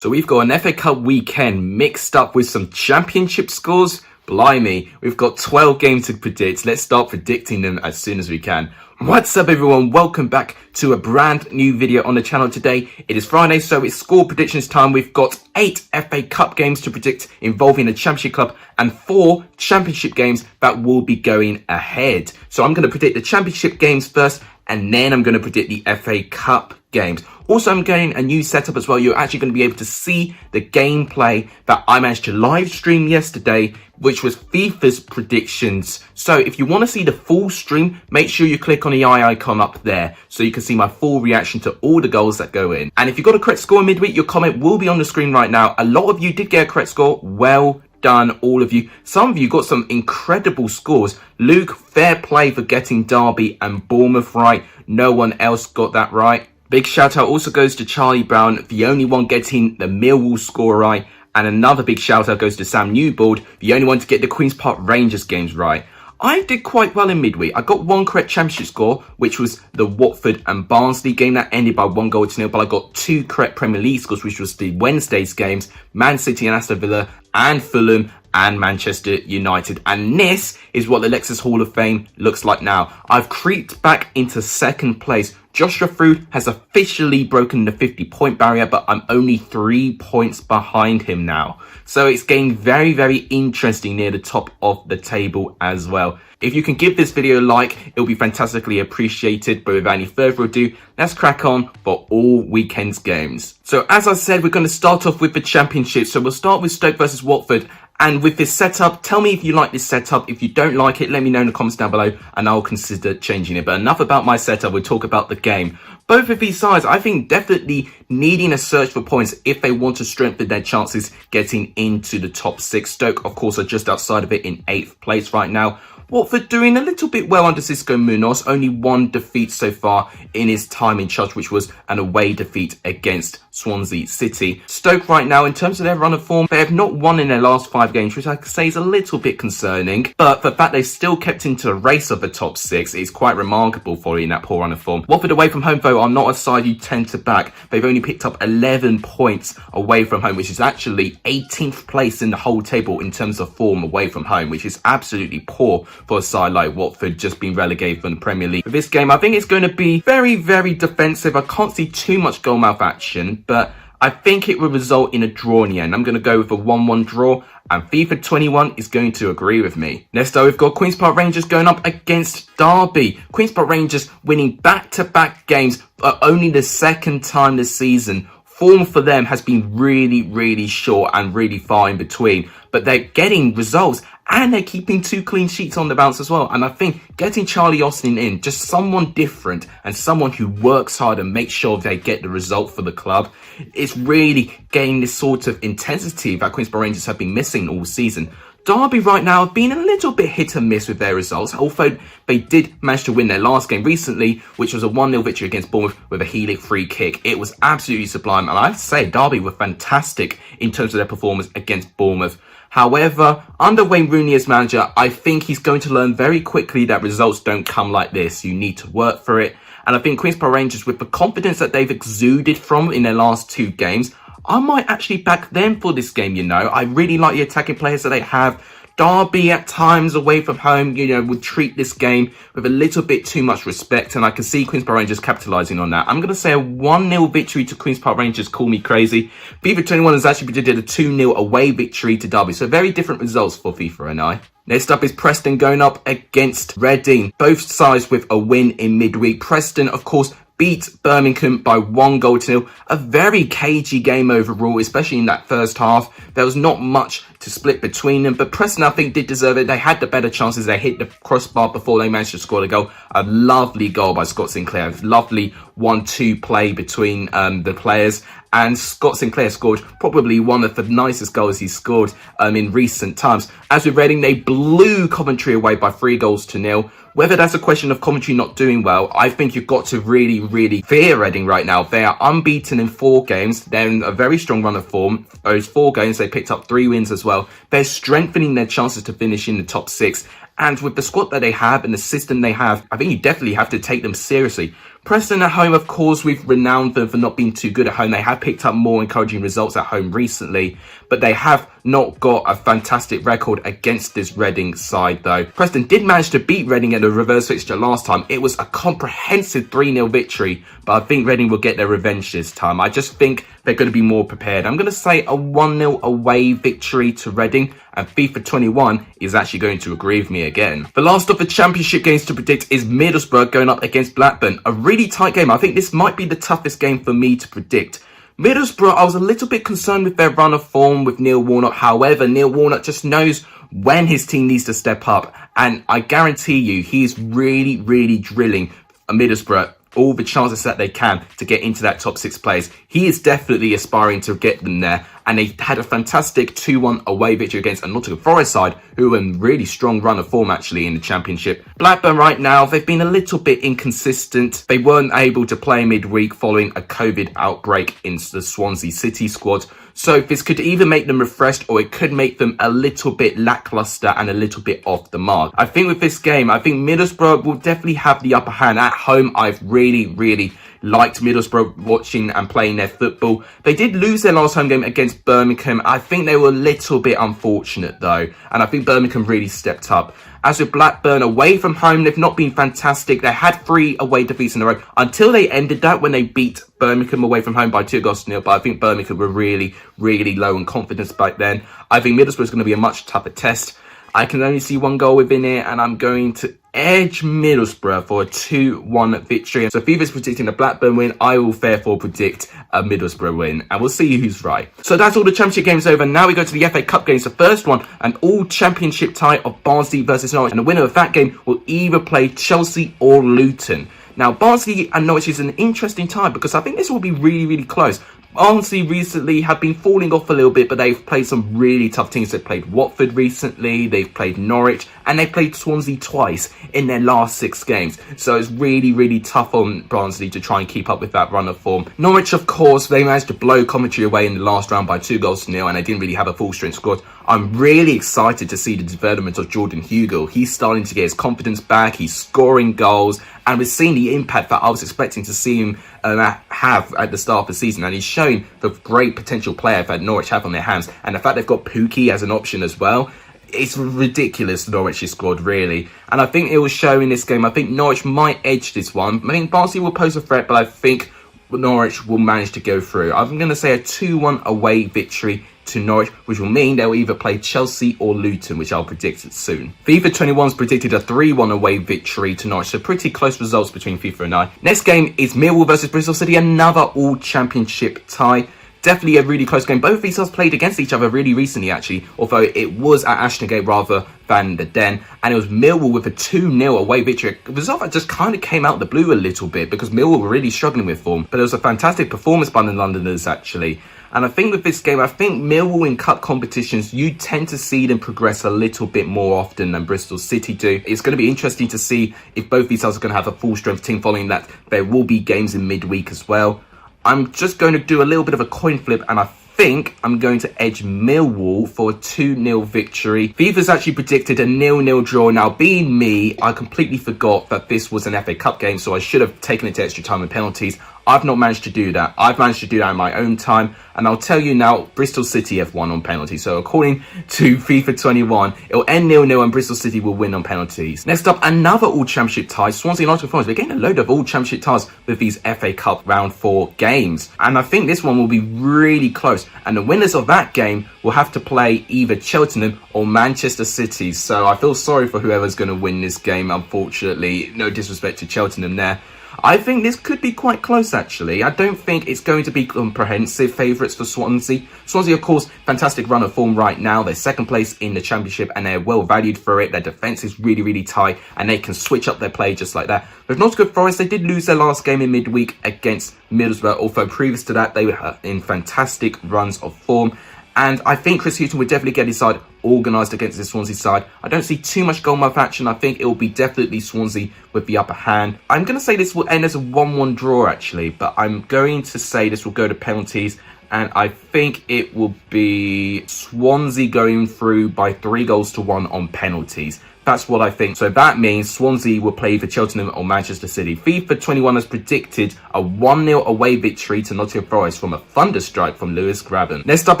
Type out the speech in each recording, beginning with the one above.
So we've got an FA Cup weekend mixed up with some championship scores. Blimey, we've got 12 games to predict. Let's start predicting them as soon as we can. What's up everyone, welcome back to a brand new video on the channel today. It is Friday, so it's score predictions time. We've got 8 FA Cup games to predict involving a championship club and 4 championship games that will be going ahead. So I'm going to predict the championship games first, and then I'm going to predict the FA Cup games. Also, I'm getting a new setup as well. You're actually going to be able to see the gameplay that I managed to live stream yesterday, which was Fifa's predictions. So if you want to see the full stream, make sure you click on the eye icon up there so you can see my full reaction to all the goals that go in. And if you got a correct score midweek, your comment will be on the screen right now. A lot of you did get a correct score. Well done, all of you. Some of you got some incredible scores. Luke, fair play for getting Derby and Bournemouth right. No one else got that right. Big shout out also goes to Charlie Brown, the only one getting the Millwall score right. And another big shout out goes to Sam Newbold, the only one to get the Queen's Park Rangers games right. I did quite well in midweek. I got one correct championship score, which was the Watford and Barnsley game that ended by 1-0, but I got 2 correct Premier League scores, which was the Wednesday's games, Man City and Aston Villa, and Fulham and Manchester United. And this is what the Lexus Hall of Fame looks like now. I've creeped back into second place. Joshua Fruit has officially broken the 50-point barrier, but I'm only 3 points behind him now. So it's getting very, very interesting near the top of the table as well. If you can give this video a like, it'll be fantastically appreciated. But without any further ado, let's crack on for all weekend's games. So as I said, we're going to start off with the championship. So we'll start with Stoke versus Watford. And with this setup, tell me if you like this setup. If you don't like it, let me know in the comments down below and I'll consider changing it. But enough about my setup, we'll talk about the game. Both of these sides, I think, definitely needing a search for points if they want to strengthen their chances getting into the top 6. Stoke, of course, are just outside of it in 8th place right now. Watford doing a little bit well under Xisco Munoz, only 1 defeat so far in his time in charge, which was an away defeat against Swansea City. Stoke right now, in terms of their run of form, they have not won in their last 5 games, which I could say is a little bit concerning. But the fact they've still kept into a race of the top 6 is quite remarkable following that poor run of form. Watford away from home, though, are not a side you tend to back. They've only picked up 11 points away from home, which is actually 18th place in the whole table in terms of form away from home, which is absolutely poor for a side like Watford just being relegated from the Premier League. For this game, I think it's going to be very, very defensive. I can't see too much goal mouth action, but I think it will result in a draw in the end. I'm going to go with a 1-1 draw, and FIFA 21 is going to agree with me. Next up, we've got Queen's Park Rangers going up against Derby. Queen's Park Rangers winning back-to-back games for only the 2nd time this season. Form for them has been really, really short and really far in between, but they're getting results and they're keeping 2 clean sheets on the bounce as well. And I think getting Charlie Austin in, just someone different and someone who works hard and makes sure they get the result for the club, it's really getting this sort of intensity that Queen's Park Rangers have been missing all season. Derby right now have been a little bit hit and miss with their results, although they did manage to win their last game recently, which was a 1-0 victory against Bournemouth with a Healy free kick. It was absolutely sublime, and I have to say Derby were fantastic in terms of their performance against Bournemouth. However, under Wayne Rooney as manager, I think he's going to learn very quickly that results don't come like this. You need to work for it. And I think Queen's Park Rangers, with the confidence that they've exuded from in their last 2 games, I might actually back them for this game, you know. I really like the attacking players that they have. Derby at times away from home, you know, would treat this game with a little bit too much respect, and I can see Queen's Park Rangers capitalising on that. I'm going to say a 1-0 victory to Queen's Park Rangers. Call me crazy. FIFA 21 has actually predicted a 2-0 away victory to Derby, so very different results for FIFA and I. Next up is Preston going up against Reading. Both sides with a win in midweek. Preston, of course, beat Birmingham by 1-0. A very cagey game overall, especially in that first half. There was not much to split between them, but Preston, I think, did deserve it. They had the better chances. They hit the crossbar before they managed to score the goal. A lovely goal by Scott Sinclair. Lovely 1-2 play between the players. And Scott Sinclair scored probably one of the nicest goals he's scored in recent times. As with Reading, they blew Coventry away by 3-0. Whether that's a question of Coventry not doing well, I think you've got to really, really fear Reading right now. They are unbeaten in 4 games. They're in a very strong run of form. Those 4 games, they picked up 3 wins as well. They're strengthening their chances to finish in the top 6. And with the squad that they have and the system they have, I think you definitely have to take them seriously. Preston at home, of course, we've renowned them for not being too good at home. They have picked up more encouraging results at home recently, but they have not got a fantastic record against this Reading side, though. Preston did manage to beat Reading in a reverse fixture last time. It was a comprehensive 3-0 victory, but I think Reading will get their revenge this time. I just think they're going to be more prepared. I'm going to say a 1-0 away victory to Reading, and FIFA 21 is actually going to agree with me again. The last of the championship games to predict is Middlesbrough going up against Blackburn. A really tight game. I think this might be the toughest game for me to predict. Middlesbrough, I was a little bit concerned with their run of form with Neil Warnock. However, Neil Warnock just knows when his team needs to step up. And I guarantee you, he's really, really drilling Middlesbrough all the chances that they can to get into that top 6 place. He is definitely aspiring to get them there. And they had a fantastic 2-1 away victory against a Nottingham Forest side, who are in really strong run of form actually in the championship. Blackburn right now, they've been a little bit inconsistent. They weren't able to play midweek following a COVID outbreak in the Swansea City squad. So this could either make them refreshed or it could make them a little bit lackluster and a little bit off the mark. I think with this game, I think Middlesbrough will definitely have the upper hand. At home, I've really liked Middlesbrough watching and playing their football. They did lose their last home game against Birmingham. I think they were a little bit unfortunate though, and I think Birmingham really stepped up. As with Blackburn, away from home, they've not been fantastic. They had 3 away defeats in a row until they ended that when they beat Birmingham away from home by 2-0. But I think Birmingham were really low in confidence back then. I think Middlesbrough is going to be a much tougher test. I can only see 1 goal within it, and I'm going to edge Middlesbrough for a 2-1 victory. So FIFA's predicting a Blackburn win. I will therefore predict a Middlesbrough win, and we'll see who's right. So that's all the championship games over. Now we go to the FA Cup games. The first one, an all-championship tie of Barnsley versus Norwich, and the winner of that game will either play Chelsea or Luton. Now, Barnsley and Norwich is an interesting tie because I think this will be really close. Barnsley recently have been falling off a little bit, but they've played some really tough teams. They've played Watford recently, they've played Norwich, and they've played Swansea twice in their last 6 games. So it's really tough on Barnsley to try and keep up with that run of form. Norwich, of course, they managed to blow Coventry away in the last round by 2-0, and they didn't really have a full-strength squad. I'm really excited to see the development of Jordan Hugill. He's starting to get his confidence back, he's scoring goals, and we're seeing the impact that I was expecting to see him have at the start of the season, and he's showing the great potential player that Norwich have on their hands, and the fact they've got Pukki as an option as well. It's ridiculous, Norwich's squad, really. And I think it will show in this game. I think Norwich might edge this one. I mean, Barnsley will pose a threat, but I think Norwich will manage to go through. I'm going to say a 2-1 away victory to Norwich, which will mean they'll either play Chelsea or Luton, which I'll predict soon. FIFA 21's predicted a 3-1 away victory to Norwich, so pretty close results between FIFA and I. Next game is Millwall versus Bristol City, another all-championship tie. Definitely a really close game. Both of these sides played against each other really recently, actually, although it was at Ashton Gate rather than the Den, and it was Millwall with a 2-0 away victory. A result that just kind of came out of the blue a little bit because Millwall were really struggling with form, but it was a fantastic performance by the Londoners, actually. And I think with this game, I think Millwall in cup competitions, you tend to see them progress a little bit more often than Bristol City do. It's going to be interesting to see if both these sides are going to have a full-strength team following that. There will be games in midweek as well. I'm just going to do a little bit of a coin flip, and I think I'm going to edge Millwall for a 2-0 victory. FIFA's actually predicted a 0-0 draw. Now, being me, I completely forgot that this was an FA Cup game, so I should have taken it to extra time and penalties. I've not managed to do that. I've managed to do that in my own time. And I'll tell you now, Bristol City have won on penalties. So according to FIFA 21, it'll end 0-0 and Bristol City will win on penalties. Next up, another all-championship tie. Swansea and Nottingham Forest. We're getting a load of all-championship ties with these FA Cup round 4 games. And I think this one will be really close. And the winners of that game will have to play either Cheltenham or Manchester City. So I feel sorry for whoever's going to win this game, unfortunately. No disrespect to Cheltenham there. I think this could be quite close, actually. I don't think it's going to be comprehensive favourites for Swansea. Swansea, of course, fantastic run of form right now. They're second place in the Championship and they're well valued for it. Their defence is really tight and they can switch up their play just like that. With Nottingham Forest, they did lose their last game in midweek against Middlesbrough, although previous to that, they were in fantastic runs of form. And I think Chris Hughton would definitely get his side organised against this Swansea side. I don't see too much goalmouth action. I think it will be definitely Swansea with the upper hand. I'm going to say this will end as a 1-1 draw, actually. But I'm going to say this will go to penalties. And I think it will be Swansea going through by 3-1 on penalties. That's what I think. So that means Swansea will play for Cheltenham or Manchester City. FIFA 21 has predicted a 1-0 away victory to Nottingham Forest from a thunderstrike from Lewis Graben. Next up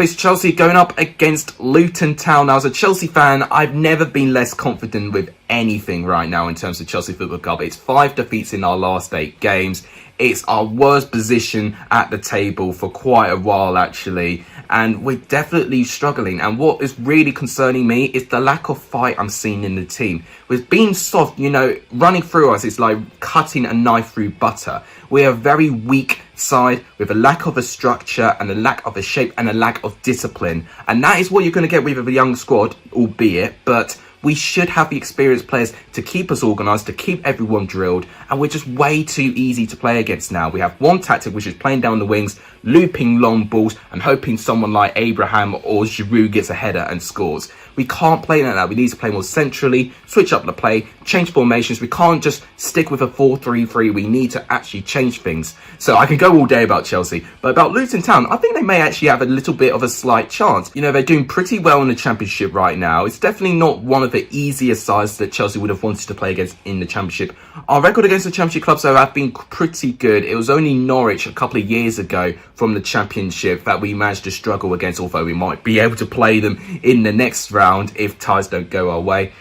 is Chelsea going up against Luton Town. Now, as a Chelsea fan, I've never been less confident with anything right now in terms of Chelsea Football Club. It's 5 defeats in our last 8 games. It's our worst position at the table for quite a while, actually, and we're definitely struggling. And what is really concerning me is the lack of fight I'm seeing in the team. With being soft, running through us, it's like cutting a knife through butter. We're a very weak side with a lack of a structure and a lack of a shape and a lack of discipline. And that is what you're going to get with a young squad, albeit, but we should have the experienced players to keep us organised, to keep everyone drilled, and we're just way too easy to play against now. We have one tactic, which is playing down the wings, looping long balls, and hoping someone like Abraham or Giroud gets a header and scores. We can't play like that. We need to play more centrally, switch up the play, change formations. We can't just stick with a 4-3-3. We need to actually change things. So I can go all day about Chelsea, but about Luton Town, I think they may actually have a little bit of a slight chance. They're doing pretty well in the Championship right now. It's definitely not one of the easiest sides that Chelsea would have wanted to play against in the Championship. Our record against the Championship clubs, though, have been pretty good. It was only Norwich a couple of years ago from the Championship that we managed to struggle against, although we might be able to play them in the next round if ties don't go our way.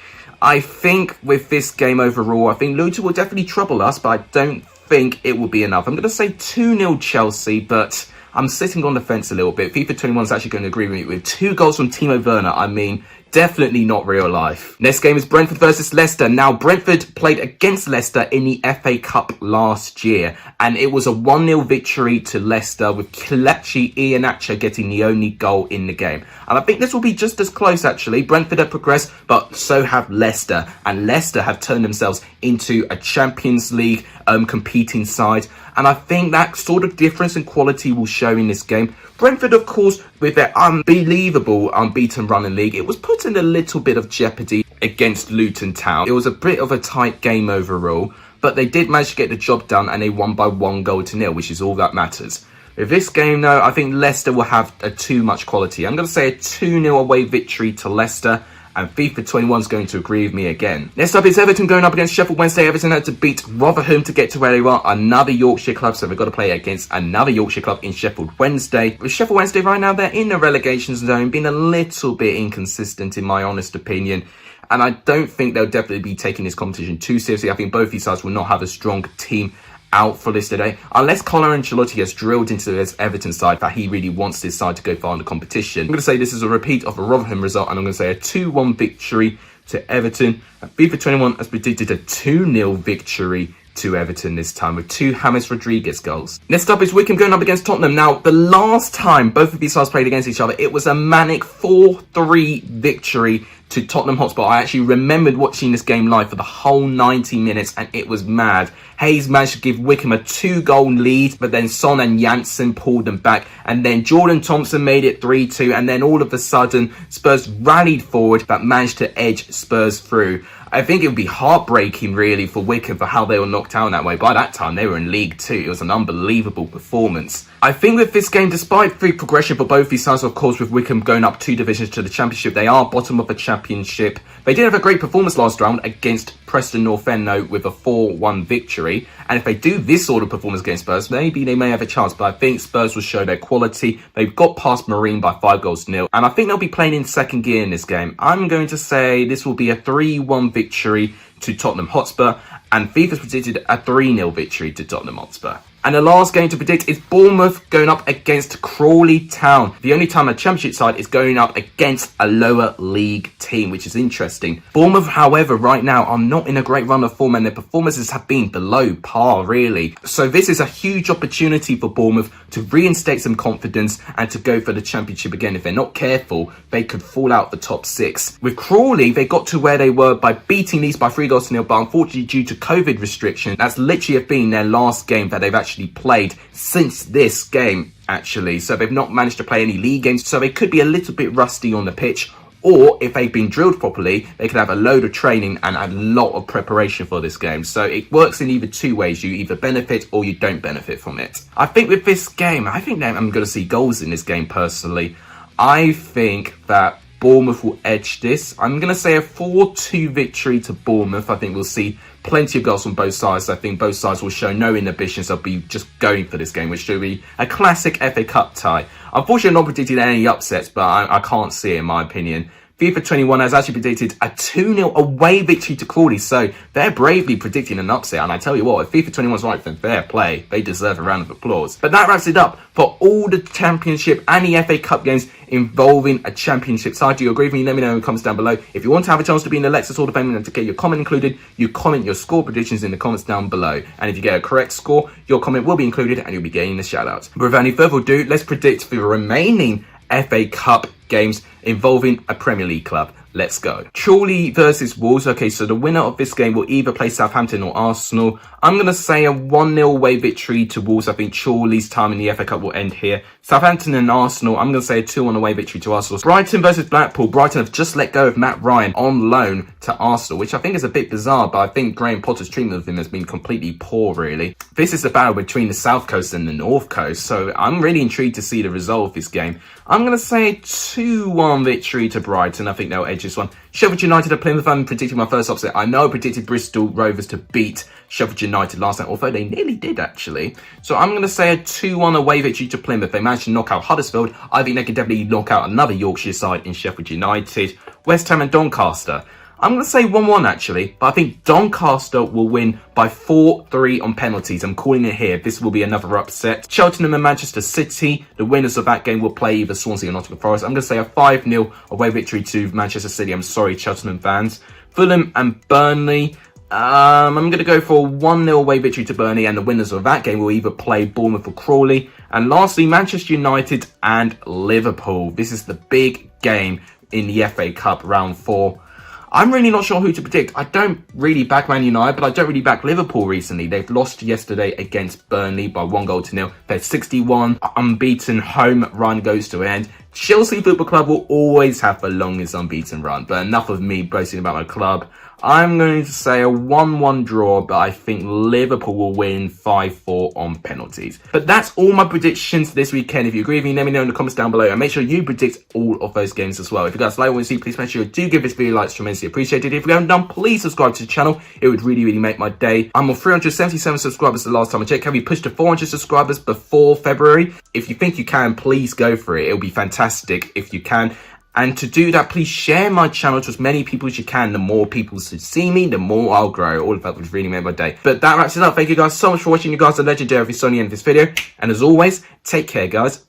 I think with this game overall, I think Luton will definitely trouble us, but I don't think it will be enough. I'm going to say 2-0 Chelsea, but I'm sitting on the fence a little bit. FIFA 21 is actually going to agree with me with 2 goals from Timo Werner. I mean, definitely not real life. Next game is Brentford versus Leicester. Now, Brentford played against Leicester in the FA Cup last year, and it was a 1-0 victory to Leicester, with Kelechi Iheanacho getting the only goal in the game. And I think this will be just as close, actually. Brentford have progressed, but so have Leicester. And Leicester have turned themselves into a Champions League competing side. And I think that sort of difference in quality will show in this game. Brentford, of course, with their unbelievable unbeaten run in league, it was put in a little bit of jeopardy against Luton Town. It was a bit of a tight game overall, but they did manage to get the job done, and they won by 1-0, which is all that matters. With this game, though, I think Leicester will have too much quality. I'm going to say a 2-0 away victory to Leicester, and FIFA 21 is going to agree with me again. Next up is Everton going up against Sheffield Wednesday. Everton had to beat Rotherham to get to where they are, another Yorkshire club, so they've got to play against another Yorkshire club in Sheffield Wednesday. With Sheffield Wednesday right now, they're in the relegation zone, being a little bit inconsistent in my honest opinion. And I don't think they'll definitely be taking this competition too seriously. I think both these sides will not have a strong team out for this today, unless Carlo Ancelotti has drilled into this Everton side that he really wants this side to go far in the competition. I'm going to say this is a repeat of a Rotherham result, and I'm going to say a 2-1 victory to Everton. And FIFA 21 has predicted a 2-0 victory to Everton this time, with 2 James Rodriguez goals. Next up is Wycombe going up against Tottenham. Now, the last time both of these sides played against each other, it was a manic 4-3 victory to Tottenham Hotspur. I actually remembered watching this game live for the whole 90 minutes, and it was mad. Hayes managed to give Wycombe a 2-goal lead, but then Son and Janssen pulled them back, and then Jordan Thompson made it 3-2, and then all of a sudden Spurs rallied forward but managed to edge Spurs through. I think it would be heartbreaking, really, for Wycombe for how they were knocked out that way. By that time, they were in League 2. It was an unbelievable performance. I think with this game, despite free progression for both these sides, of course, with Wycombe going up 2 divisions to the Championship, they are bottom of the Championship. They did have a great performance last round against Preston North End, though, with a 4-1 victory. And if they do this sort of performance against Spurs, maybe they may have a chance. But I think Spurs will show their quality. They've got past Marine by 5-0. And I think they'll be playing in second gear in this game. I'm going to say this will be a 3-1 victory to Tottenham Hotspur. And FIFA's predicted a 3-0 victory to Tottenham Hotspur. And the last game to predict is Bournemouth going up against Crawley Town. The only time a Championship side is going up against a lower league team, which is interesting. Bournemouth, however, right now are not in a great run of form, and their performances have been below par, really. So this is a huge opportunity for Bournemouth to reinstate some confidence and to go for the Championship again. If they're not careful, they could fall out the top 6. With Crawley, they got to where they were by beating Leeds by 3-0, but unfortunately due to COVID restriction, that's literally been their last game that they've actually played since this game, actually. So they've not managed to play any league games, so they could be a little bit rusty on the pitch. Or if they've been drilled properly, they could have a load of training and a lot of preparation for this game. So it works in either 2 ways. You either benefit or you don't benefit from it. I think with this game, I'm going to see goals in this game personally. I think that Bournemouth will edge this. I'm going to say a 4-2 victory to Bournemouth. I think we'll see plenty of goals on both sides. I think both sides will show no inhibitions. They'll be just going for this game, which should be a classic FA Cup tie. Unfortunately, I'm not predicting any upsets, but I can't see it in my opinion. FIFA 21 has actually predicted a 2-0 away victory to Crawley, so they're bravely predicting an upset. And I tell you what, if FIFA 21's right, then fair play. They deserve a round of applause. But that wraps it up for all the Championship and the FA Cup games involving a Championship side. Do you agree with me? Let me know in the comments down below. If you want to have a chance to be in the Leicester Hall of Fame and to get your comment included, you comment your score predictions in the comments down below. And if you get a correct score, your comment will be included and you'll be getting the shout-out. But without any further ado, let's predict for the remaining FA Cup games involving a Premier League club. Let's go. Chorley versus Wolves. Okay, so the winner of this game will either play Southampton or Arsenal. I'm going to say a 1-0 away victory to Wolves. I think Chorley's time in the FA Cup will end here. Southampton and Arsenal, I'm going to say a 2-1 away victory to Arsenal. Brighton versus Blackpool. Brighton have just let go of Matt Ryan on loan to Arsenal, which I think is a bit bizarre, but I think Graham Potter's treatment of him has been completely poor, really. This is the battle between the South Coast and the North Coast, so I'm really intrigued to see the result of this game. I'm going to say a 2-1 victory to Brighton. I think they'll edge this one. Sheffield United at Plymouth. I'm predicting my first upset. I know I predicted Bristol Rovers to beat Sheffield United last night, although they nearly did actually. So I'm going to say a 2-1 away victory to Plymouth. They managed to knock out Huddersfield. I think they can definitely knock out another Yorkshire side in Sheffield United. West Ham and Doncaster. I'm going to say 1-1 actually, but I think Doncaster will win by 4-3 on penalties. I'm calling it here. This will be another upset. Cheltenham and Manchester City. The winners of that game will play either Swansea or Nottingham Forest. I'm going to say a 5-0 away victory to Manchester City. I'm sorry, Cheltenham fans. Fulham and Burnley. I'm going to go for a 1-0 away victory to Burnley, and the winners of that game will either play Bournemouth or Crawley. And lastly, Manchester United and Liverpool. This is the big game in the FA Cup round 4. I'm really not sure who to predict. I don't really back Man United, but I don't really back Liverpool recently. They've lost yesterday against Burnley by 1-0. Their 61 unbeaten home run goes to an end. Chelsea Football Club will always have the longest unbeaten run, but enough of me boasting about my club. I'm going to say a 1-1 draw, but I think Liverpool will win 5-4 on penalties. But that's all my predictions this weekend. If you agree with me, let me know in the comments down below, and make sure you predict all of those games as well. If you guys like what you see, please make sure you do give this video a like. It's tremendously appreciated. If you haven't done, please subscribe to the channel. It would really make my day. I'm on 377 subscribers the last time I checked. Have we pushed to 400 subscribers before February? If you think you can, please go for it. It'll be fantastic if you can. And to do that, please share my channel to as many people as you can. The more people who see me, the more I'll grow. All of that would really make my day. But that wraps it up. Thank you guys so much for watching. You guys are legendary if you saw the end of this video. And as always, take care, guys.